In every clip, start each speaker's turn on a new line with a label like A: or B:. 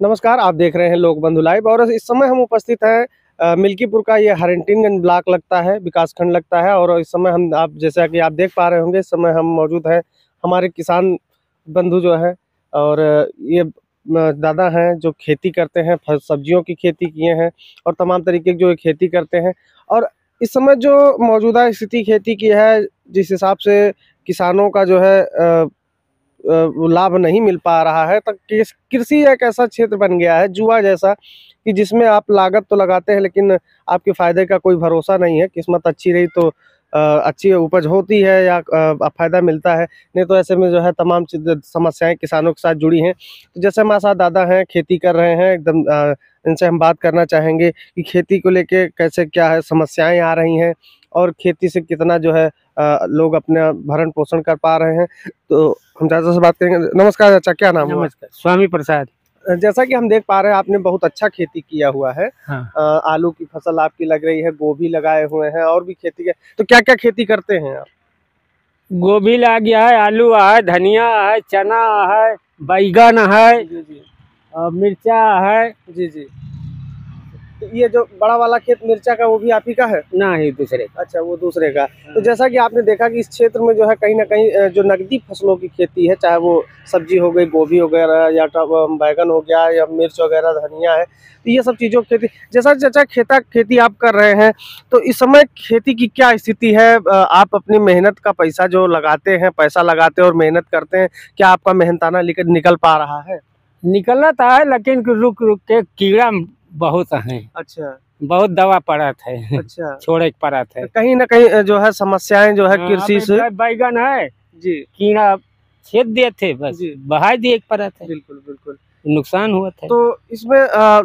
A: नमस्कार, आप देख रहे हैं लोक बंधु लाइव और इस समय हम उपस्थित हैं मिल्कीपुर का ये हरिंटिनगंज ब्लॉक लगता है, विकासखंड लगता है। और इस समय हम आप जैसा कि आप देख पा रहे होंगे, इस समय हम मौजूद हैं हमारे किसान बंधु जो है और ये दादा हैं जो खेती करते हैं, सब्जियों की खेती किए हैं और तमाम तरीके की जो खेती करते हैं। और इस समय जो मौजूदा स्थिति खेती की है, जिस हिसाब से किसानों का जो है वो लाभ नहीं मिल पा रहा है, तो कृषि एक ऐसा क्षेत्र बन गया है जुआ जैसा कि जिसमें आप लागत तो लगाते हैं लेकिन आपके फायदे का कोई भरोसा नहीं है। किस्मत अच्छी रही तो अच्छी उपज होती है या फायदा मिलता है, नहीं तो ऐसे में जो है तमाम समस्याएं किसानों के साथ जुड़ी हैं। तो जैसे हमारे साथ दादा हैं, खेती कर रहे हैं एकदम, इनसे हम बात करना चाहेंगे कि खेती को लेके कैसे क्या है, समस्याएं आ रही हैं और खेती से कितना जो है लोग अपना भरण पोषण कर पा रहे हैं। तो हम चाचा से बात करेंगे। नमस्कार चाचा, क्या नाम है?
B: नमस्कार, स्वामी प्रसाद।
A: जैसा कि हम देख पा रहे हैं, आपने बहुत अच्छा खेती किया हुआ है।
B: हाँ।
A: आलू की फसल आपकी लग रही है, गोभी लगाए हुए हैं और भी खेती के, तो क्या क्या खेती करते हैं आप?
B: गोभी लग गया है, आलू है, धनिया है, चना है, बैगन है,
A: जी जी
B: और मिर्चा है।
A: जी जी। तो ये जो बड़ा वाला खेत मिर्चा का, वो भी आप ही का है?
B: ना ही दूसरे।
A: अच्छा, वो दूसरे का। तो जैसा कि आपने देखा कि इस क्षेत्र में जो है कहीं ना कहीं जो नकदी फसलों की खेती है, चाहे वो सब्जी हो गई, गोभी वगैरह या बैगन हो गया या मिर्च वगैरह, धनिया है, तो ये सब चीज़ों की खेती, जैसा चाचा खेती आप कर रहे हैं, तो इस समय खेती की क्या स्थिति है? आप अपनी मेहनत का पैसा जो लगाते हैं, पैसा लगाते हैं और मेहनत करते हैं, क्या आपका मेहनताना निकल पा रहा है?
B: निकलता है लेकिन रुक रुक के कीड़ा बहुत है।
A: अच्छा,
B: बहुत दवा पड़त है।
A: अच्छा।
B: छोड़े के पड़त है।
A: कहीं ना कहीं जो है समस्याएं जो है कृषि से।
B: बैगन है
A: जी,
B: कीड़ा छेद दिए थे, बस
A: जी।
B: बहा दिए पड़त है।
A: बिल्कुल बिल्कुल।
B: नुकसान हुआ था।
A: तो इसमें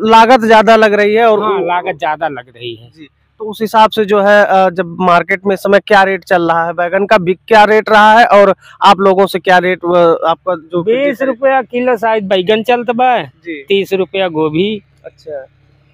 A: लागत ज्यादा लग रही है और
B: हाँ, लागत ज्यादा लग रही है।
A: जी। तो उस हिसाब से जो है जब मार्केट में इस समय क्या रेट चल रहा है, बैगन का बिक क्या रेट रहा है और आप लोगों से क्या रेट आपका जो
B: 20 रुपया किलो शायद बैगन चलता बा।
A: जी।
B: 30 रुपया गोभी।
A: अच्छा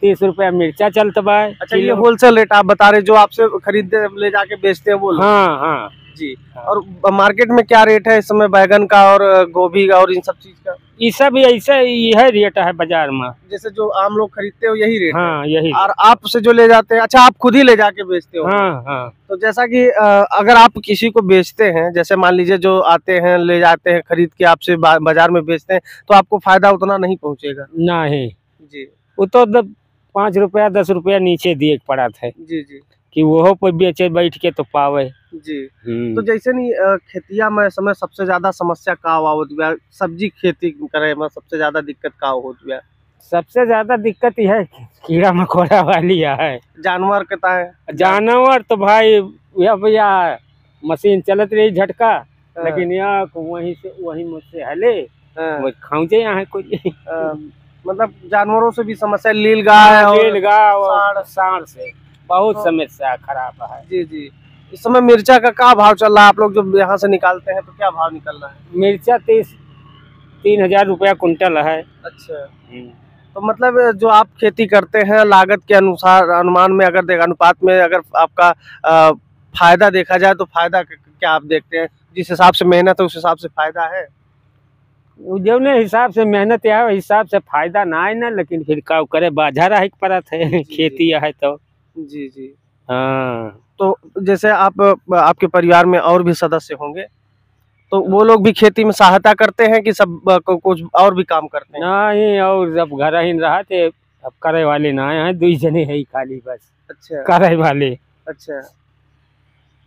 B: 30 रुपया मिर्चा चलता बा।
A: अच्छा, ये होलसेल रेट आप बता रहे, जो आपसे खरीदते ले जाके बेचते हैं वो लोग?
B: हाँ हाँ
A: जी। और मार्केट में क्या रेट है इस समय बैगन का और गोभी का और इन सब चीज का?
B: ये सब ऐसा यह रेट है बाजार में।
A: जैसे जो आम लोग खरीदते हो यही रेट
B: हाँ
A: है?
B: यही।
A: और आपसे जो ले जाते हैं, अच्छा आप खुद ही ले जाके बेचते हो?
B: हाँ हाँ।
A: तो जैसा कि अगर आप किसी को बेचते हैं, जैसे मान लीजिए जो आते हैं ले जाते हैं खरीद के आपसे बाजार में बेचते हैं, तो आपको फायदा उतना नहीं पहुंचेगा?
B: नहीं
A: जी।
B: वो तो 5 रुपया 10 रुपया नीचे दिए पड़ा था
A: जी जी।
B: कि वो पे बेचे बैठ के तो पावे।
A: जी। तो जैसे नहीं खेतिया में समय सबसे ज्यादा समस्या का होत बा, सब्जी खेती करे में सबसे ज्यादा दिक्कत का होत बा?
B: सबसे ज्यादा दिक्कत यह है कीड़ा मकोड़ा वाली है।
A: जानवर कहता है?
B: जानवर तो भाई भैया मशीन चलत रही झटका, लेकिन यहाँ वहीं मुझसे हले वो खाऊंचे यहाँ कोई।
A: मतलब जानवरों से भी समस्या, लील गाय
B: और सांड से बहुत समस्या खराब है।
A: जी जी। इस समय मिर्चा का क्या भाव चल रहा है? आप लोग जब यहाँ से निकालते हैं तो क्या भाव निकल रहा है?
B: मिर्चा 3,000 रुपया कुंटल है।
A: अच्छा। तो मतलब जो आप खेती करते हैं, लागत के अनुसार अनुमान में अगर अनुपात में अगर आपका फायदा देखा जाए तो फायदा क्या आप देखते हैं? जिस हिसाब से मेहनत है उस हिसाब से फायदा है?
B: जो हिसाब से मेहनत है हिसाब से फायदा ना है ना, लेकिन फिर का करे, बाजार है पड़त है। खेती है तो। जी
A: जी।
B: हाँ।
A: तो जैसे आपके परिवार में और भी सदस्य होंगे, तो वो लोग भी खेती में सहायता करते हैं कि सब कुछ और भी काम करते हैं?
B: नहीं, और जब घर ही रहा थे, अब करे वाले ना है, 2 जने है खाली बस। अच्छा। करे वाले। अच्छा।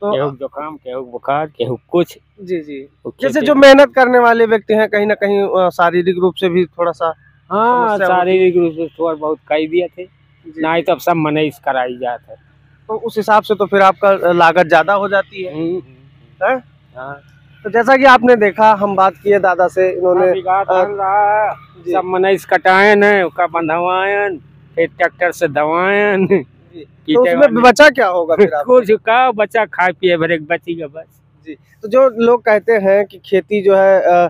B: तो केहू जुकाम, केहू बुखार, केहू कुछ। जी जी।
A: जैसे जो मेहनत करने वाले व्यक्ति हैं, कहीं ना कहीं शारीरिक रूप से भी थोड़ा सा।
B: हाँ, शारीरिक रूप से थोड़ा बहुत कह दिए थे, नहीं तो अब सब मनीष कराई जाते।
A: तो उस हिसाब से तो फिर आपका लागत ज्यादा हो जाती है? हाँ। तो जैसा कि आपने देखा, हम बात किए दादा से, इन्होंने
B: सब मनीष कटाए न, उसका बंधवायन, फिर ट्रैक्टर से दवायन।
A: तो उसमें बचा क्या होगा फिर?
B: कुछ का बचा, खाए पिए भरे बचेगा बस।
A: जी। तो जो लोग कहते हैं कि खेती जो है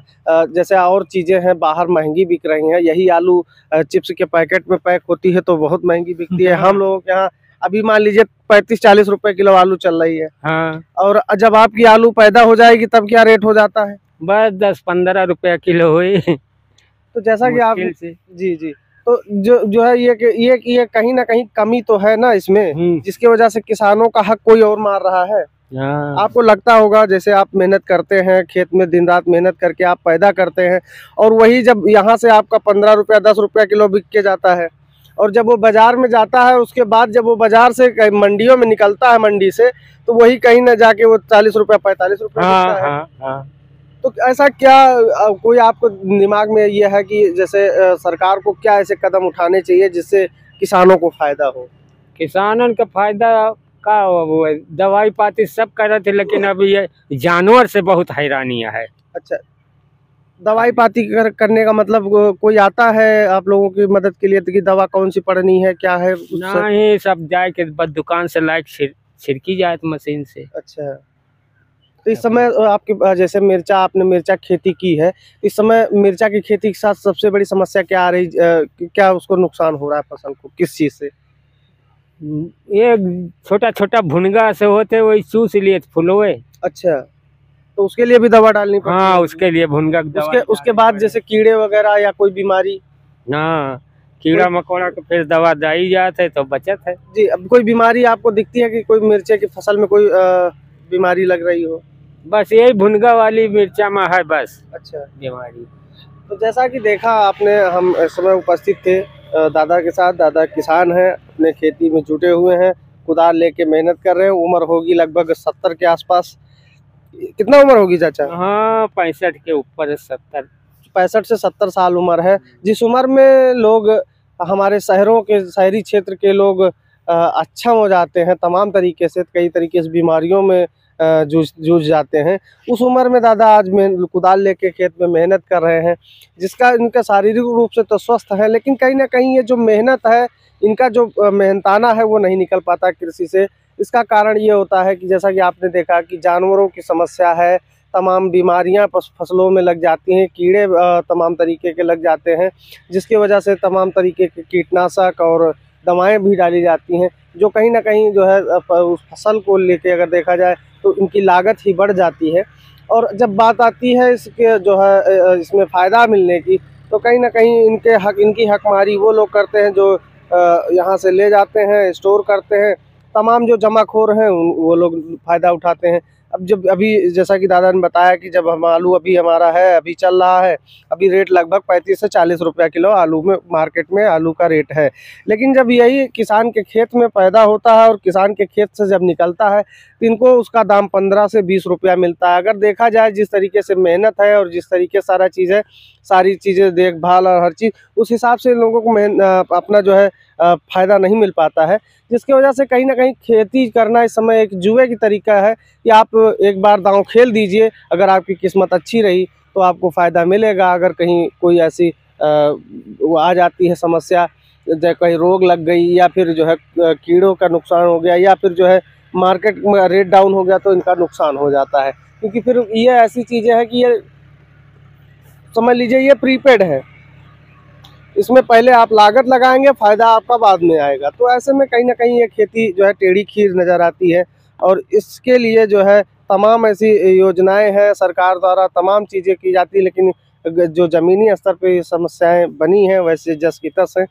A: जैसे और चीजें हैं बाहर महंगी बिक रही हैं, यही आलू चिप्स के पैकेट में पैक होती है तो बहुत महंगी बिकती है। हम लोगों के यहाँ अभी मान लीजिए 35-40 रुपए किलो आलू चल रही है। हाँ। और जब आपकी आलू पैदा हो जाएगी तब क्या रेट हो जाता है?
B: बस 10-15 रुपया किलो हुई।
A: तो जैसा कि आप
B: मुश्किल से।
A: जी जी, तो जो है ये कहीं ना कहीं कमी तो है ना इसमें, जिसकी वजह से किसानों का हक कोई और मार रहा है। आपको लगता होगा जैसे आप मेहनत करते हैं खेत में, दिन रात मेहनत करके आप पैदा करते हैं, और वही जब यहाँ से आपका 15 रुपया 10 रुपया किलो बिक के जाता है, और जब वो बाजार में जाता है उसके बाद जब वो बाजार से मंडियों में निकलता है मंडी से, तो वही कहीं ना जाके वो 40 रुपया 45 रुपया बिकता है। तो ऐसा क्या कोई आपको दिमाग में ये है कि जैसे सरकार को क्या ऐसे कदम उठाने चाहिए जिससे किसानों को फायदा हो?
B: किसानों का फायदा का वो दवाई पाती सब कर रहे थे, लेकिन अभी ये जानवर से बहुत हैरानियां है।
A: अच्छा, दवाई पाती करने का मतलब कोई आता है आप लोगों की मदद के लिए कि दवा कौन सी पड़नी है, क्या है?
B: नहीं, सब जाए के बस दुकान से लाइक छिड़की जाए तो मशीन से।
A: अच्छा, तो इस समय आपके जैसे मिर्चा, आपने मिर्चा खेती की है, इस समय मिर्चा की खेती के साथ सबसे बड़ी समस्या क्या आ रही, क्या उसको नुकसान हो रहा है फसल को, किस चीज से?
B: ये छोटा छोटा भुनगा से होते वही चूस लिए फुलवे। अच्छा,
A: तो उसके लिए भी दवा डालनी पड़ती है?
B: हाँ, उसके लिए भुनगा
A: उसके बाद जैसे कीड़े वगैरह या कोई बीमारी?
B: हाँ, कीड़ा मकोड़ा को फिर दवा दाई जाते तो बचत है
A: जी। अब कोई बीमारी आपको दिखती है कि कोई मिर्चे की फसल में कोई बीमारी लग रही हो?
B: बस यही भुनगा वाली मिर्चा में है बस।
A: अच्छा,
B: बीमारी।
A: तो जैसा कि देखा आपने, हम इस समय उपस्थित थे दादा के साथ। दादा किसान हैं, अपने खेती में जुटे हुए हैं, कुदाल लेके मेहनत कर रहे हैं। उम्र होगी लगभग 70 के आसपास। कितना उम्र होगी चाचा?
B: हाँ, 65 के ऊपर है, 70।
A: 65 से 70 साल उम्र है। जिस उम्र में लोग हमारे शहरी क्षेत्र के लोग अक्षम हो जाते हैं तमाम तरीके से, कई तरीके से बीमारियों में जूझ जाते हैं, उस उम्र में दादा आज कुदाल लेके खेत में मेहनत कर रहे हैं, जिसका इनका शारीरिक रूप से तो स्वस्थ है, लेकिन कहीं ना कहीं ये जो मेहनत है, इनका जो मेहनताना है वो नहीं निकल पाता कृषि से। इसका कारण ये होता है कि जैसा कि आपने देखा कि जानवरों की समस्या है, तमाम बीमारियां फसलों में लग जाती हैं, कीड़े तमाम तरीके के लग जाते हैं, जिसकी वजह से तमाम तरीके के कीटनाशक और दवाएं भी डाली जाती हैं, जो कहीं ना कहीं जो है उस फसल को लेके अगर देखा जाए तो इनकी लागत ही बढ़ जाती है। और जब बात आती है इसके जो है इसमें फ़ायदा मिलने की, तो कहीं ना कहीं इनकी हकमारी वो लोग करते हैं जो यहाँ से ले जाते हैं, स्टोर करते हैं। तमाम जो जमाखोर हैं वो लोग फ़ायदा उठाते हैं। अब जब अभी जैसा कि दादा ने बताया कि जब हम आलू अभी हमारा है, अभी चल रहा है, अभी रेट लगभग 35 से 40 रुपया किलो आलू में मार्केट में आलू का रेट है। लेकिन जब यही किसान के खेत में पैदा होता है और किसान के खेत से जब निकलता है, तो इनको उसका दाम 15 से 20 रुपया मिलता है। अगर देखा जाए जिस तरीके से मेहनत है और जिस तरीके सारी चीज़ें देखभाल और हर चीज़, उस हिसाब से लोगों को अपना जो है फ़ायदा नहीं मिल पाता है, जिसकी वजह से कहीं ना कहीं खेती करना इस समय एक जुए की तरीका है कि आप एक बार दांव खेल दीजिए, अगर आपकी किस्मत अच्छी रही तो आपको फ़ायदा मिलेगा। अगर कहीं कोई ऐसी वो आ जाती है समस्या, जैसे कहीं रोग लग गई या फिर जो है कीड़ों का नुकसान हो गया या फिर जो है मार्केट में रेट डाउन हो गया, तो इनका नुकसान हो जाता है। क्योंकि फिर ये ऐसी चीज़ें हैं कि ये समझ लीजिए ये प्रीपेड है, इसमें पहले आप लागत लगाएंगे, फ़ायदा आपका बाद में आएगा। तो ऐसे में कहीं ना कहीं ये खेती जो है टेढ़ी खीर नज़र आती है, और इसके लिए जो है तमाम ऐसी योजनाएं हैं सरकार द्वारा, तमाम चीज़ें की जाती है, लेकिन जो ज़मीनी स्तर पे ये समस्याएं बनी हैं वैसे जस की तस हैं।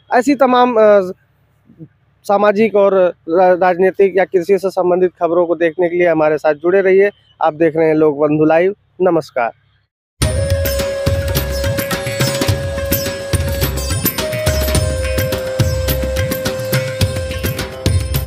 A: ऐसी तमाम सामाजिक और राजनीतिक या कृषि से संबंधित खबरों को देखने के लिए हमारे साथ जुड़े रहिए। आप देख रहे हैं लोक बंधु लाइव। नमस्कार।